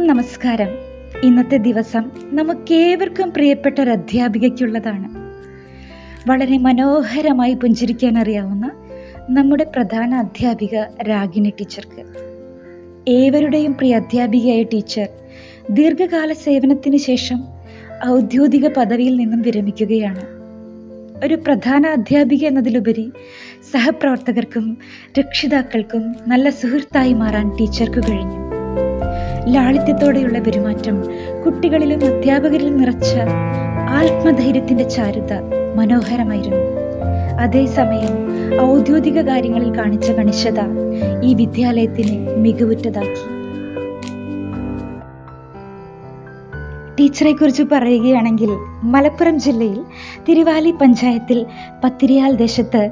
എല്ലാവർക്കും നമസ്കാരം. ഇന്നത്തെ ദിവസം നമുക്കേവർക്കും പ്രിയപ്പെട്ട ഒരു അധ്യാപികയ്ക്കുള്ളതാണ്. വളരെ മനോഹരമായി പുഞ്ചിരിക്കാൻ അറിയാവുന്ന നമ്മുടെ പ്രധാന അധ്യാപിക രാഗിണി ടീച്ചർക്ക്. ഏവരുടെയും പ്രിയ അധ്യാപികയായ ടീച്ചർ ദീർഘകാല സേവനത്തിന് ശേഷം ഔദ്യോഗിക പദവിയിൽ നിന്നും വിരമിക്കുകയാണ്. ഒരു പ്രധാന അധ്യാപിക എന്നതിലുപരി സഹപ്രവർത്തകർക്കും രക്ഷിതാക്കൾക്കും നല്ല സുഹൃത്തായി മാറാൻ ടീച്ചർക്ക് കഴിഞ്ഞു. ലാളിത്യത്തോടെയുള്ള പെരുമാറ്റം, കുട്ടികളിലും അധ്യാപകരിലും നിറച്ച ആത്മധൈര്യത്തിന്റെ ചാരുത മനോഹരമായിരുന്നു. അതേസമയം ഔദ്യോഗിക കാര്യങ്ങളിൽ കാണിച്ച കണിശത ഈ വിദ്യാലയത്തിനെ മികവുറ്റതാക്കി. ടീച്ചറെ കുറിച്ച് പറയുകയാണെങ്കിൽ, മലപ്പുറം ജില്ലയിൽ തിരുവാലി പഞ്ചായത്തിൽ പത്തിരിയാൽ ദേശത്ത്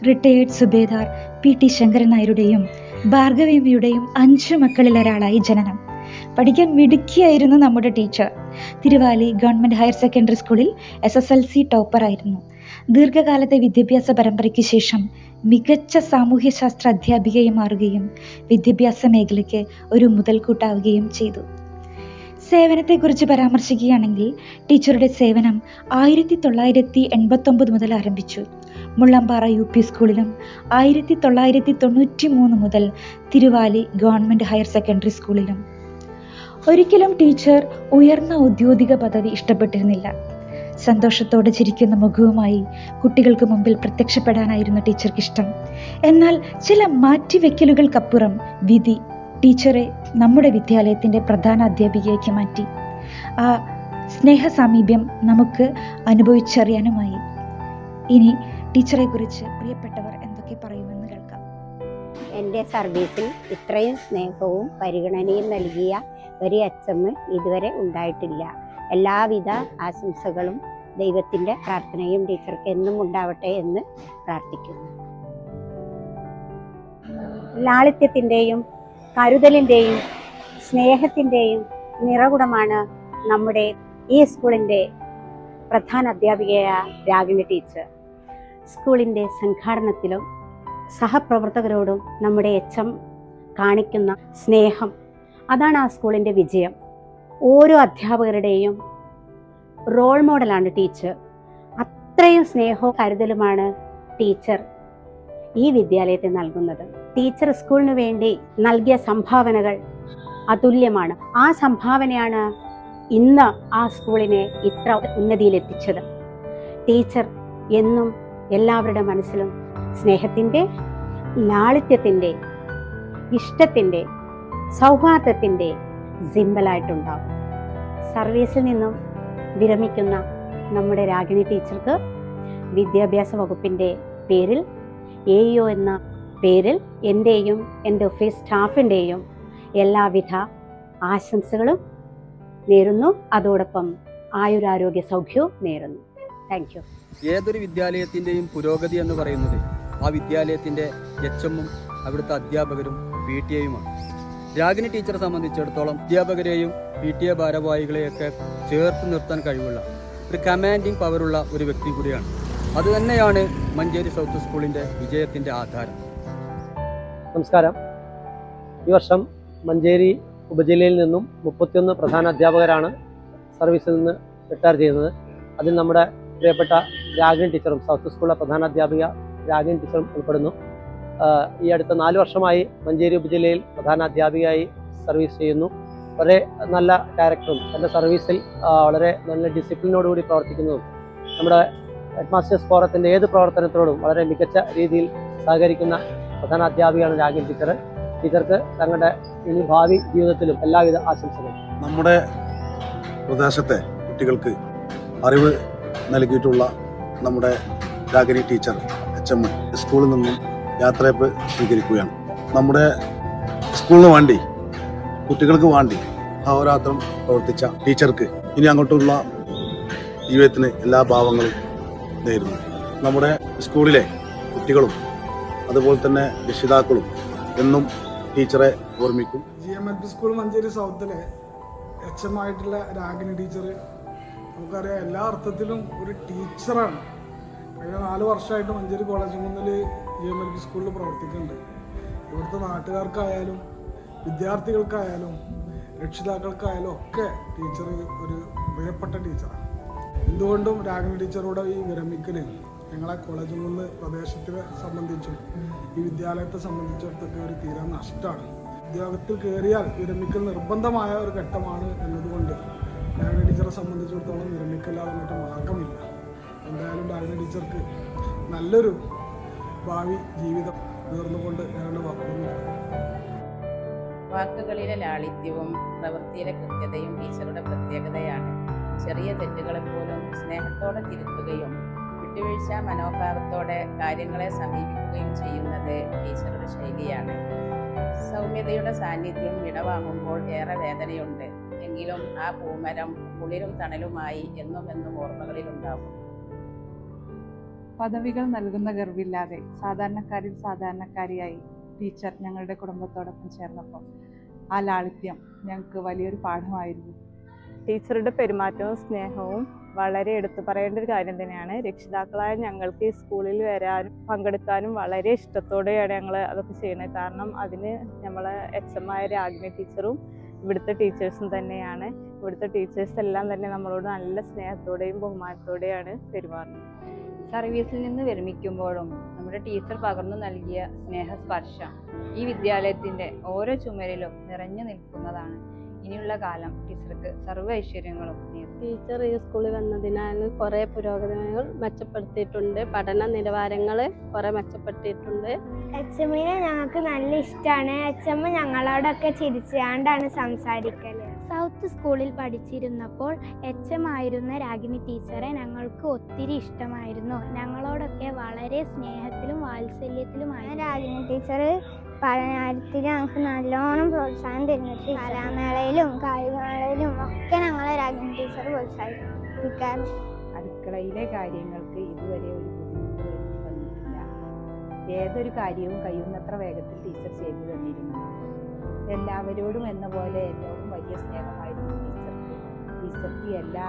റിട്ടയേർഡ് സുബേദാർ PT ശങ്കരൻ നായരുടെയും ഭാർഗവിയമ്മയുടെയും 5 മക്കളിൽ ഒരാളായി ജനനം. പഠിക്കാൻ മിടുക്കിയായിരുന്നു നമ്മുടെ teacher. Thiruvali government higher secondary സ്കൂളിൽ SSLC ടോപ്പറായിരുന്നു. ദീർഘകാലത്തെ വിദ്യാഭ്യാസ പരമ്പരയ്ക്ക് ശേഷം മികച്ച സാമൂഹ്യശാസ്ത്ര അധ്യാപികയായി മാറുകയും വിദ്യാഭ്യാസ മേഖലയ്ക്ക് ഒരു മുതൽക്കൂട്ടാവുകയും ചെയ്തു. സേവനത്തെക്കുറിച്ച് പരാമർശിക്കുകയാണെങ്കിൽ, ടീച്ചറുടെ സേവനം 1989 മുതൽ ആരംഭിച്ചു. മുള്ളമ്പാറ UP സ്കൂളിലും 1993 മുതൽ തിരുവാലി ഗവൺമെന്റ് ഹയർ സെക്കൻഡറി സ്കൂളിലും. ഒരിക്കലും ടീച്ചർ ഉയർന്ന ഔദ്യോഗിക പദവി ഇഷ്ടപ്പെട്ടിരുന്നില്ല. സന്തോഷത്തോടെ ചിരിക്കുന്ന മുഖവുമായി കുട്ടികൾക്ക് മുമ്പിൽ പ്രത്യക്ഷപ്പെടാനായിരുന്നു ടീച്ചർക്ക് ഇഷ്ടം. എന്നാൽ ചില മാറ്റിവെക്കലുകൾക്കപ്പുറം വിധി ടീച്ചറെ നമ്മുടെ വിദ്യാലയത്തിന്റെ പ്രധാന അധ്യാപികയാക്കി മാറ്റി. ആ സ്നേഹ സാമീപ്യം നമുക്ക് അനുഭവിച്ചറിയാനുമായി. ഇനി ടീച്ചറെ കുറിച്ച് പ്രിയപ്പെട്ടവർ എന്തൊക്കെ പറയുമെന്ന് കേൾക്കാം. എൻ്റെ സർവീസിൽ ഇത്രയും സ്നേഹവും പരിഗണനയും നൽകിയ ഒരു HM ഇതുവരെ ഉണ്ടായിട്ടില്ല. എല്ലാവിധ ആശംസകളും ദൈവത്തിൻ്റെ പ്രാർത്ഥനയും ടീച്ചർക്ക് എന്നും ഉണ്ടാവട്ടെ എന്ന് പ്രാർത്ഥിക്കുന്നു. ലാളിത്യത്തിൻ്റെയും കരുതലിൻ്റെയും സ്നേഹത്തിൻ്റെയും നിറകുടമാണ് നമ്മുടെ ഈ സ്കൂളിൻ്റെ പ്രധാന അധ്യാപികയായ രാഗിണി ടീച്ചർ. സ്കൂളിൻ്റെ സംഘാടനത്തിലും സഹപ്രവർത്തകരോടും നമ്മുടെ HM കാണിക്കുന്ന സ്നേഹം, അതാണ് ആ സ്കൂളിൻ്റെ വിജയം. ഓരോ അധ്യാപകരുടെയും റോൾ മോഡലാണ് ടീച്ചർ. അത്രയും സ്നേഹവും കരുതലുമാണ് ടീച്ചർ ഈ വിദ്യാലയത്തിൽ നൽകുന്നത്. ടീച്ചർ സ്കൂളിന് വേണ്ടി നൽകിയ സംഭാവനകൾ അതുല്യമാണ്. ആ സംഭാവനയാണ് ഇന്ന് ആ സ്കൂളിനെ ഇത്ര ഉന്നതിയിലെത്തിച്ചത്. ടീച്ചർ എന്നും എല്ലാവരുടെ മനസ്സിലും സ്നേഹത്തിൻ്റെ, ലാളിത്യത്തിൻ്റെ, ഇഷ്ടത്തിൻ്റെ, സൗഹാർദ്ദത്തിൻ്റെ സിംബലായിട്ടുണ്ടാവും. സർവീസിൽ നിന്നും വിരമിക്കുന്ന നമ്മുടെ രാഗിണി ടീച്ചർക്ക് വിദ്യാഭ്യാസ വകുപ്പിൻ്റെ പേരിൽ, AEO എന്ന പേരിൽ എൻ്റെയും എൻ്റെ ഓഫീസ് സ്റ്റാഫിൻ്റെയും എല്ലാവിധ ആശംസകളും നേരുന്നു. അതോടൊപ്പം ആയുരാരോഗ്യ സൗഖ്യവും നേരുന്നു. Thank you. ഏതൊരു വിദ്യാലയത്തിൻ്റെയും പുരോഗതി എന്ന് പറയുന്നത് ആ വിദ്യാലയത്തിൻ്റെ HM-ഉം അവിടുത്തെ അധ്യാപകരും PTA-യുമാണ്. രാഗിണി ടീച്ചറെ സംബന്ധിച്ചിടത്തോളം അധ്യാപകരെയും PTA ഭാരവാഹികളെയൊക്കെ ചേർത്ത് നിർത്താൻ കഴിവുള്ള ഒരു കമാൻഡിങ് പവറുള്ള ഒരു വ്യക്തി കൂടിയാണ്. അതുതന്നെയാണ് മഞ്ചേരി സൗത്ത് സ്കൂളിൻ്റെ വിജയത്തിൻ്റെ ആധാരം. നമസ്കാരം. ഈ വർഷം മഞ്ചേരി ഉപജില്ലയിൽ നിന്നും 31 പ്രധാന അധ്യാപകരാണ് സർവീസിൽ നിന്ന് റിട്ടയർ ചെയ്യുന്നത്. അതിൽ നമ്മുടെ പ്രിയപ്പെട്ട രാഗിണി ടീച്ചറും സൗത്ത് സ്കൂളിലെ പ്രധാന അധ്യാപിക രാഗിണി ടീച്ചറും ഉൾപ്പെടുന്നു. ഈ അടുത്ത 4 വർഷമായി മഞ്ചേരി ഉപജില്ലയിൽ പ്രധാന അധ്യാപികയായി സർവീസ് ചെയ്യുന്നു. വളരെ നല്ല ഡയറക്ടറും എൻ്റെ സർവീസിൽ വളരെ നല്ല ഡിസിപ്ലിനോടുകൂടി പ്രവർത്തിക്കുന്നതും നമ്മുടെ ഹെഡ് മാസ്റ്റേഴ്സ് ഫോറത്തിൻ്റെ ഏത് പ്രവർത്തനത്തോടും വളരെ മികച്ച രീതിയിൽ സഹകരിക്കുന്ന പ്രധാന അധ്യാപികയാണ് രാഗിണി ടീച്ചർ. ടീച്ചർക്ക് തങ്ങളുടെ ഇനി ഭാവി ജീവിതത്തിലും എല്ലാവിധ ആശംസകളും. നമ്മുടെ പ്രദേശത്തെ കുട്ടികൾക്ക് അറിവ് നൽകിയിട്ടുള്ള നമ്മുടെ രാഗിണി ടീച്ചർ HM സ്കൂളിൽ നിന്നും യാത്രയപ്പ് സ്വീകരിക്കുകയാണ്. നമ്മുടെ സ്കൂളിന് വേണ്ടി, കുട്ടികൾക്ക് വേണ്ടി അഹോരാത്രം പ്രവർത്തിച്ച ടീച്ചർക്ക് ഇനി അങ്ങോട്ടുള്ള ജീവിതത്തിന് എല്ലാ ഭാവങ്ങളും നേരുന്നു. നമ്മുടെ സ്കൂളിലെ കുട്ടികളും അതുപോലെ തന്നെ രക്ഷിതാക്കളും എന്നും ടീച്ചറെ ഓർമ്മിക്കും. GMLP സ്കൂൾ മഞ്ചേരി സൗത്തിലെ HM ആയിട്ടുള്ള രാഗിണി ടീച്ചർ നമുക്കറിയാം, എല്ലാ അർത്ഥത്തിലും ഒരു ടീച്ചറാണ്. കഴിഞ്ഞ 4 വർഷമായിട്ട് മഞ്ചേരി കോളേജ് കുന്നിൽ GMLP സ്കൂളിൽ പ്രവർത്തിക്കുന്നുണ്ട്. ഇവിടുത്തെ നാട്ടുകാർക്കായാലും വിദ്യാർത്ഥികൾക്കായാലും രക്ഷിതാക്കൾക്കായാലും ഒക്കെ ടീച്ചർ ഒരു പ്രിയപ്പെട്ട ടീച്ചറാണ്. എന്തുകൊണ്ടും രാഗിണി ടീച്ചറുടെ ഈ വിരമിക്കൽ ഞങ്ങളെ കോളേജിൽ നിന്ന് പ്രദേശത്തെ സംബന്ധിച്ചും ഈ വിദ്യാലയത്തെ സംബന്ധിച്ചിടത്തൊക്കെ ഒരു തീരാ നഷ്ടമാണ്. ഉദ്യോഗത്തിൽ കയറിയാൽ വിരമിക്കൽ നിർബന്ധമായ ഒരു ഘട്ടമാണ് എന്നതുകൊണ്ട് രാഗിണി ടീച്ചറെ സംബന്ധിച്ചിടത്തോളം വിരമിക്കല്ലാതെ മറ്റു മാർഗമില്ല. എന്തായാലും രാഗിണി ടീച്ചർക്ക് നല്ലൊരു ഭാവി ജീവിതം നേർന്നുകൊണ്ട് ഞങ്ങളുടെ വാക്കുകളിലെ ലാളിത്യവും പ്രവൃത്തിയിലെ കൃത്യതയും ടീച്ചറുടെ പ്രത്യേകതയാണ്. ചെറിയ തെറ്റുകളെപ്പോലും സ്നേഹത്തോടെ തിരുത്തുകയും വിട്ടുവീഴ്ച മനോഭാവത്തോടെ കാര്യങ്ങളെ സമീപിക്കുകയും ചെയ്യുന്നത് ടീച്ചറുടെ ശൈലിയാണ്. സൗമ്യതയുടെ സാന്നിധ്യം വിടവാങ്ങുമ്പോൾ ഏറെ വേദനയുണ്ട്. എങ്കിലും ആ പൂമരം കുളിരും തണലുമായി എന്നും ഓർമ്മകളിലുണ്ടാകും. പദവികൾ നൽകുന്ന ഗർവില്ലാതെ സാധാരണക്കാരിൽ സാധാരണക്കാരിയായി ടീച്ചർ ഞങ്ങളുടെ കുടുംബത്തോടൊപ്പം ചേർന്നപ്പോൾ ആ ലാളിത്യം ഞങ്ങൾക്ക് വലിയൊരു പാഠമായിരുന്നു. ടീച്ചറുടെ പെരുമാറ്റവും സ്നേഹവും വളരെ എടുത്തു പറയേണ്ട ഒരു കാര്യം തന്നെയാണ്. രക്ഷിതാക്കളായ ഞങ്ങൾക്ക് ഈ സ്കൂളിൽ വരാനും പങ്കെടുക്കാനും വളരെ ഇഷ്ടത്തോടെയാണ് ഞങ്ങൾ അതൊക്കെ ചെയ്യുന്നത്. കാരണം അതിന് നമ്മളെ HM ആയ രാഗിണി ടീച്ചറും ഇവിടുത്തെ ടീച്ചേഴ്സും തന്നെയാണ്. ഇവിടുത്തെ ടീച്ചേഴ്സ് എല്ലാം തന്നെ നമ്മളോട് നല്ല സ്നേഹത്തോടെയും ബഹുമാനത്തോടെയാണ് പെരുമാറുന്നത്. സർവീസിൽ നിന്ന് വിരമിക്കുമ്പോഴും നമ്മുടെ ടീച്ചർ പകർന്നു നൽകിയ സ്നേഹസ്പർശം ഈ വിദ്യാലയത്തിൻ്റെ ഓരോ ചുമരിലും നിറഞ്ഞു നിൽക്കുന്നതാണ്. ഇനിയുള്ള കാലം ടീച്ചർക്ക് സർവ്വ ഐശ്വര്യങ്ങളും നേരും. ടീച്ചർ ഈ സ്കൂളിൽ വന്നതിനാൽ കുറേ പുരോഗതികൾ മെച്ചപ്പെടുത്തിയിട്ടുണ്ട്. പഠന നിലവാരങ്ങൾ കുറേ മെച്ചപ്പെടുത്തിയിട്ടുണ്ട്. HMനെ ഞങ്ങൾക്ക് നല്ല ഇഷ്ടമാണ്. HM ഞങ്ങളോടൊക്കെ ചിരിച്ചാണ്ടാണ് സംസാരിക്കല്. സൗത്ത് സ്കൂളിൽ പഠിച്ചിരുന്നപ്പോൾ HM ആയിരുന്ന രാഗിണി ടീച്ചറെ ഞങ്ങൾക്ക് ഒത്തിരി ഇഷ്ടമായിരുന്നു. ഞങ്ങളോടൊക്കെ വളരെ സ്നേഹത്തിലും വാത്സല്യത്തിലുമായി. രാഗിണി ടീച്ചർ പഠനത്തിൽ ഞങ്ങൾക്ക് നല്ലോണം പ്രോത്സാഹനം തരുന്നുണ്ട്. കലാമേളയിലും കായികമേളയിലും ഒക്കെ ഞങ്ങളെ രാഗിണി ടീച്ചർ പ്രോത്സാഹിപ്പിക്കാറ്. അടുക്കളയിലെ കാര്യങ്ങൾക്ക് ഇതുവരെ ഒരു ബുദ്ധിമുട്ട് വന്നിട്ടില്ല. ഏതൊരു കാര്യവും കഴിയുന്നത്ര വേഗത്തിൽ ടീച്ചർ ചെയ്തു തന്നിരുന്നു. എല്ലാവരോടും എന്ന പോലെ എന്നോടും വലിയ സ്നേഹമായിരുന്നു ടീച്ചർക്ക് എല്ലാ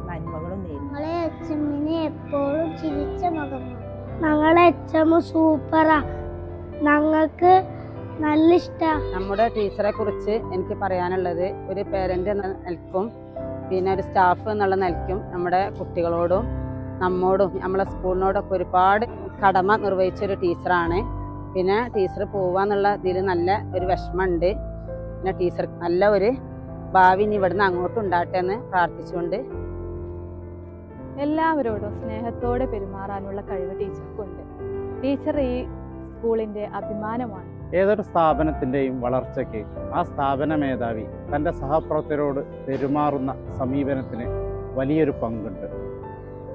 നന്മകളും നേരുന്നു. ഞങ്ങളെ HMനെ എപ്പോഴും ചിരിച്ച മുഖമാണ്. ഞങ്ങളെ HM സൂപ്പറാ, ഞങ്ങൾക്ക് നല്ല ഇഷ്ടമാണ്. നമ്മുടെ ടീച്ചറെ കുറിച്ച് എനിക്ക് പറയാനുള്ളത്, ഒരു പേരൻ്റ് എന്ന നിലക്കും പിന്നെ ഒരു സ്റ്റാഫ് എന്നുള്ള നിലയ്ക്കും നമ്മുടെ കുട്ടികളോടും നമ്മോടും നമ്മളെ സ്കൂളിനോടൊക്കെ ഒരുപാട് കടമ നിർവഹിച്ചൊരു ടീച്ചറാണ്. പിന്നെ ടീച്ചർ പോവാന്നുള്ള ഇതിൽ നല്ല ഒരു വിഷമമുണ്ട്. പിന്നെ ടീച്ചർ നല്ല ഒരു ഭാവി ഇനി ഇവിടുന്ന് അങ്ങോട്ടും ഉണ്ടാകട്ടെ എന്ന് പ്രാർത്ഥിച്ചുകൊണ്ട് എല്ലാവരോടും സ്നേഹത്തോടെ പെരുമാറാനുള്ള കഴിവ് ടീച്ചർക്കുണ്ട്. ടീച്ചർ ഈ സ്കൂളിൻ്റെ അഭിമാനമാണ്. ഏതൊരു സ്ഥാപനത്തിൻ്റെയും വളർച്ചയ്ക്ക് ആ സ്ഥാപന മേധാവി തൻ്റെ സഹപ്രവർത്തകരോട് പെരുമാറുന്ന സമീപനത്തിന് വലിയൊരു പങ്കുണ്ട്.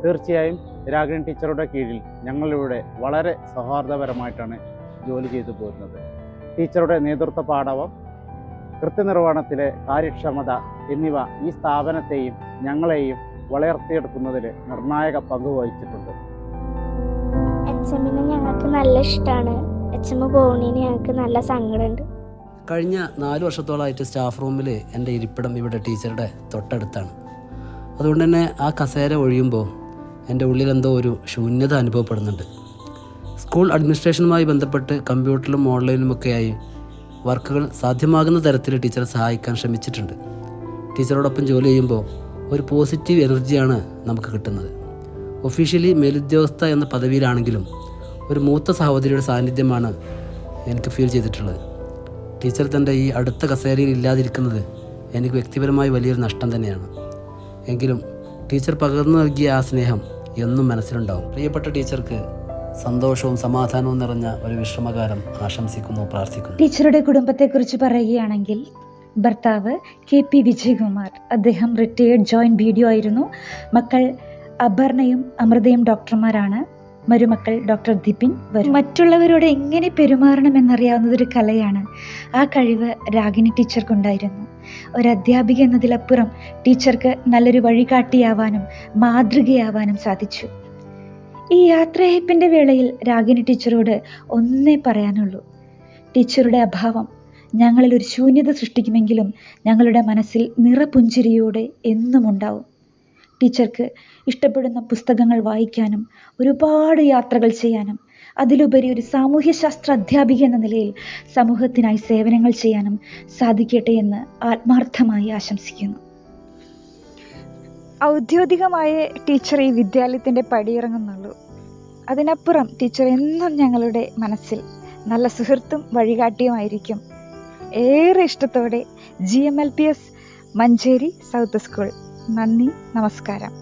തീർച്ചയായും രാഗിണി ടീച്ചറുടെ കീഴിൽ ഞങ്ങളിവിടെ വളരെ സൗഹാർദ്ദപരമായിട്ടാണ് ജോലി ചെയ്തു പോരുന്നത്. ടീച്ചറുടെ നേതൃത്വ പാടവം, കൃത്യനിർവഹണത്തിലെ കാര്യക്ഷമത എന്നിവ ഈ സ്ഥാപനത്തെയും ഞങ്ങളെയും വളർത്തിയെടുക്കുന്നതിൽ നിർണായക പങ്ക് വഹിച്ചിട്ടുണ്ട്. HMനെ ഞങ്ങൾക്ക് നല്ല ഇഷ്ടമാണ്. HM പോകുന്നതിന് ഞങ്ങൾക്ക് നല്ല സങ്കടമുണ്ട്. കഴിഞ്ഞ 4 വർഷത്തോളമായിട്ട് സ്റ്റാഫ് റൂമിൽ എൻ്റെ ഇരിപ്പിടം ഇവിടെ ടീച്ചറുടെ തൊട്ടടുത്താണ്. അതുകൊണ്ട് തന്നെ ആ കസേര ഒഴിയുമ്പോൾ എൻ്റെ ഉള്ളിലെന്തോ ഒരു ശൂന്യത അനുഭവപ്പെടുന്നുണ്ട്. സ്കൂൾ അഡ്മിനിസ്ട്രേഷനുമായി ബന്ധപ്പെട്ട് കമ്പ്യൂട്ടറിലും ഓൺലൈനിലുമൊക്കെയായി വർക്കുകൾ സാധ്യമാകുന്ന തരത്തിൽ ടീച്ചറെ സഹായിക്കാൻ ശ്രമിച്ചിട്ടുണ്ട്. ടീച്ചറോടൊപ്പം ജോലി ചെയ്യുമ്പോൾ ഒരു പോസിറ്റീവ് എനർജിയാണ് നമുക്ക് കിട്ടുന്നത്. ഒഫീഷ്യലി മേലുദ്യോഗസ്ഥ എന്ന പദവിയിലാണെങ്കിലും ഒരു മൂത്ത സഹോദരിയുടെ സാന്നിധ്യമാണ് എനിക്ക് ഫീൽ ചെയ്തിട്ടുള്ളത്. ടീച്ചർ തൻ്റെ ഈ അടുത്ത കസേരയിൽ ഇല്ലാതിരിക്കുന്നത് എനിക്ക് വ്യക്തിപരമായി വലിയൊരു നഷ്ടം തന്നെയാണ്. എങ്കിലും ടീച്ചർ പകർന്നു നൽകിയ ആ സ്നേഹം എന്നും മനസ്സിലുണ്ടാവും. പ്രിയപ്പെട്ട ടീച്ചർക്ക് സന്തോഷവും സമാധാനവും നിറഞ്ഞ ഒരു വിശ്രമകാലം ആശംസിക്കുന്നു, പ്രാർത്ഥിക്കുന്നു. ടീച്ചറുടെ കുടുംബത്തെക്കുറിച്ച് പറയുകയാണെങ്കിൽ ഭർത്താവ് KP വിജയകുമാർ, അദ്ദേഹം റിട്ടയേർഡ് ജോയിന്റ് BDO ആയിരുന്നു. മക്കൾ അപർണയും അമൃതയും ഡോക്ടർമാരാണ്. മരുമക്കൾ ഡോക്ടർ ദിപിൻ വരും. മറ്റുള്ളവരോട് എങ്ങനെ പെരുമാറണമെന്നറിയാവുന്നതൊരു കലയാണ്. ആ കഴിവ് രാഗിണി ടീച്ചർക്കുണ്ടായിരുന്നു. ഒരു അധ്യാപിക എന്നതിലപ്പുറം ടീച്ചർക്ക് നല്ലൊരു വഴികാട്ടിയാവാനും മാതൃകയാവാനും സാധിച്ചു. ഈ യാത്രയയപ്പിൻ്റെ വേളയിൽ രാഗിണി ടീച്ചറോട് ഒന്നേ പറയാനുള്ളൂ: ടീച്ചറുടെ അഭാവം ഞങ്ങളിൽ ഒരു ശൂന്യത സൃഷ്ടിക്കുമെങ്കിലും ഞങ്ങളുടെ മനസ്സിൽ നിറപുഞ്ചിരിയോടെ എന്നും ഉണ്ടാവും. ടീച്ചർക്ക് ഇഷ്ടപ്പെടുന്ന പുസ്തകങ്ങൾ വായിക്കാനും ഒരുപാട് യാത്രകൾ ചെയ്യാനും അതിലുപരി ഒരു സാമൂഹ്യശാസ്ത്ര അധ്യാപിക എന്ന നിലയിൽ സമൂഹത്തിനായി സേവനങ്ങൾ ചെയ്യാനും സാധിക്കട്ടെ എന്ന് ആത്മാർത്ഥമായി ആശംസിക്കുന്നു. ഔദ്യോഗികമായ ടീച്ചർ ഈ വിദ്യാലയത്തിൻ്റെ പടിയിറങ്ങുന്നുള്ളൂ. അതിനപ്പുറം ടീച്ചർ എന്നും ഞങ്ങളുടെ മനസ്സിൽ നല്ല സുഹൃത്തും വഴികാട്ടിയുമായിരിക്കും. ഏറെ ഇഷ്ടത്തോടെ GMLPS മഞ്ചേരി സൗത്ത് സ്കൂൾ. നന്ദി, നമസ്കാരം.